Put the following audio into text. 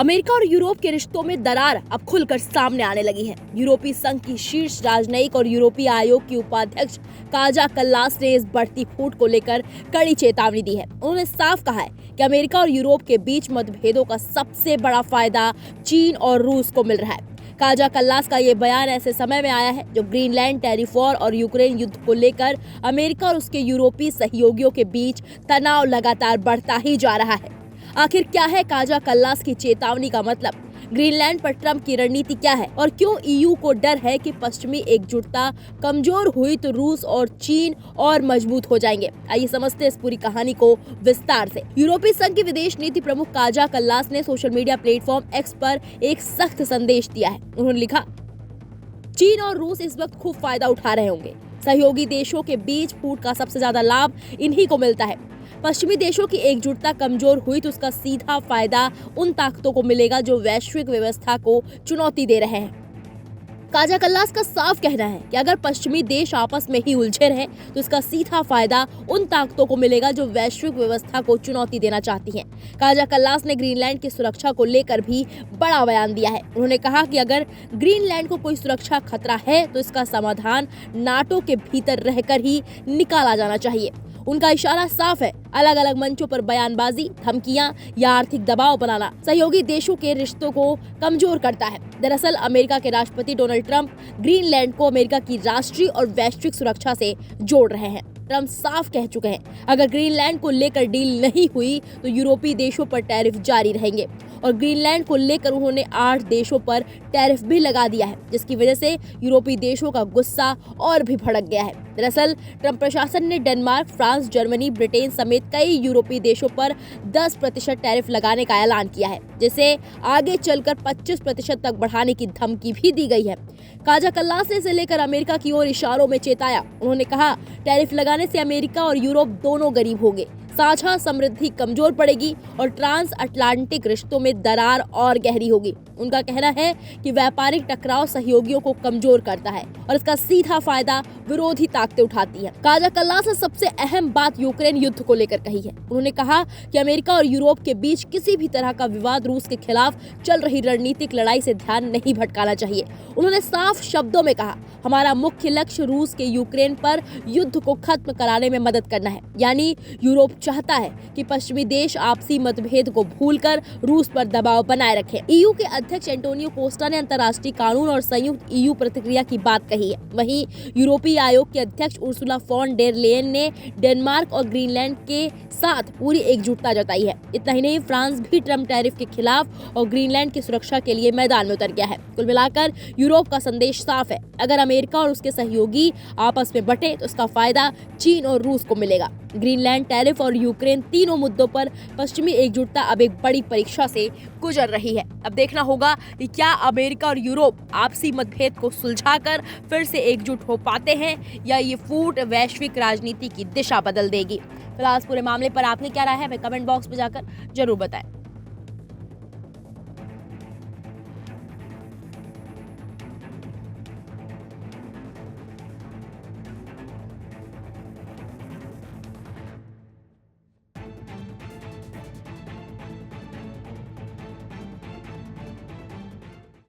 America और Europe के रिश्तों में दरार अब खुलकर सामने आने लगी है। यूरोपीय संघ की शीर्ष राजनयिक और यूरोपीय आयोग की उपाध्यक्ष काजा कल्लास ने इस बढ़ती फूट को लेकर कड़ी चेतावनी दी है। उन्होंने साफ कहा है कि अमेरिका और यूरोप के बीच मतभेदों का सबसे बड़ा फायदा चीन और रूस को मिल रहा है। काजा कल्लास का ये बयान ऐसे समय में आया है जो ग्रीनलैंड टेरिफ वॉर और यूक्रेन युद्ध को लेकर अमेरिका और उसके यूरोपीय सहयोगियों के बीच तनाव लगातार बढ़ता ही जा रहा है। आखिर क्या है काजा कल्लास की चेतावनी का मतलब? ग्रीनलैंड पर ट्रंप की रणनीति क्या है और क्यों ईयू को डर है कि पश्चिमी एकजुटता कमजोर हुई तो रूस और चीन और मजबूत हो जाएंगे? आइए समझते हैं इस पूरी कहानी को विस्तार से। यूरोपीय संघ के विदेश नीति प्रमुख काजा कल्लास ने सोशल मीडिया प्लेटफॉर्म एक्स पर एक सख्त संदेश दिया है। उन्होंने लिखा, चीन और रूस इस वक्त खूब फायदा उठा रहे होंगे। सहयोगी देशों के बीच फूट का सबसे ज्यादा लाभ इन्हीं को मिलता है। पश्चिमी देशों की एकजुटता कमजोर हुई तो उसका सीधा फायदा उन ताकतों को मिलेगा जो वैश्विक व्यवस्था को चुनौती दे रहे हैं। काजा कल्लास का साफ कहना है कि अगर पश्चिमी देश आपस में ही उलझे रहे तो इसका सीधा फायदा उन ताकतों को मिलेगा जो वैश्विक व्यवस्था को चुनौती देना चाहती हैं। काजा कल्लास ने ग्रीनलैंड की सुरक्षा को लेकर भी बड़ा बयान दिया है। उन्होंने कहा कि अगर ग्रीनलैंड को कोई सुरक्षा खतरा है तो इसका समाधान नाटो के भीतर रहकर ही निकाला जाना चाहिए। उनका इशारा साफ है, अलग अलग मंचों पर बयानबाजी, धमकियां या आर्थिक दबाव बनाना सहयोगी देशों के रिश्तों को कमजोर करता है। दरअसल अमेरिका के राष्ट्रपति डोनाल्ड ट्रंप ग्रीनलैंड को अमेरिका की राष्ट्रीय और वैश्विक सुरक्षा से जोड़ रहे हैं। ट्रंप साफ कह चुके हैं, अगर ग्रीनलैंड को लेकर डील नहीं हुई तो यूरोपीय देशों पर टैरिफ जारी रहेंगे और ग्रीनलैंड को लेकर उन्होंने 8 देशों पर टैरिफ भी लगा दिया है, जिसकी वजह से यूरोपीय देशों का गुस्सा और भी भड़क गया है। दरअसल ट्रंप प्रशासन ने डेनमार्क, फ्रांस, जर्मनी, ब्रिटेन समेत कई यूरोपीय देशों पर 10% टैरिफ लगाने का ऐलान किया है, जिसे आगे चलकर 25% तक बढ़ाने की धमकी भी दी गई है। काजा कल्लास ने इसे लेकर अमेरिका की ओर इशारों में चेताया। उन्होंने कहा, टैरिफ लगाने से अमेरिका और यूरोप दोनों गरीब होंगे, साझा समृद्धि कमजोर पड़ेगी और ट्रांस अटलांटिक रिश्तों में दरार और गहरी होगी। उनका कहना है कि व्यापारिक टकराव सहयोगियों को कमजोर करता है और इसका सीधा फायदा विरोधी ताकतें उठाती हैं। काजा कल्लास ने सबसे अहम बात यूक्रेन युद्ध को लेकर कही है। उन्होंने कहा कि अमेरिका और यूरोप के बीच किसी भी तरह का विवाद रूस के खिलाफ चल रही रणनीतिक लड़ाई से ध्यान नहीं भटकाना चाहिए। उन्होंने साफ शब्दों में कहा, हमारा मुख्य लक्ष्य रूस के यूक्रेन पर युद्ध को खत्म कराने में मदद करना है। यानी यूरोप चाहता है कि पश्चिमी देश आपसी मतभेद को भूलकर रूस पर दबाव बनाए रखें। ईयू के अध्यक्ष एंटोनियो कोस्टा ने अंतर्राष्ट्रीय कानून और संयुक्त ईयू प्रतिक्रिया की बात कही है। वहीं यूरोपीय आयोग के अध्यक्ष उर्सुला फॉन डेर लेयन ने डेनमार्क और ग्रीनलैंड के साथ पूरी एकजुटता जताई है। इतना ही नहीं, फ्रांस भी ट्रंप टैरिफ के खिलाफ और ग्रीनलैंड की सुरक्षा के लिए मैदान में उतर गया है। कुल मिलाकर यूरोप का संदेश साफ है, अगर अमेरिका और उसके सहयोगी आपस में बंटे तो इसका फायदा चीन और रूस को मिलेगा। ग्रीनलैंड, टैरिफ और यूक्रेन तीनों मुद्दों पर पश्चिमी एकजुटता अब एक बड़ी परीक्षा से गुजर रही है। अब देखना होगा कि क्या अमेरिका और यूरोप आपसी मतभेद को सुलझाकर फिर से एकजुट हो पाते हैं या ये फूट वैश्विक राजनीति की दिशा बदल देगी। फिलहाल पूरे मामले पर आपने क्या राय है, हमें कमेंट बॉक्स में जाकर जरूर बताएं।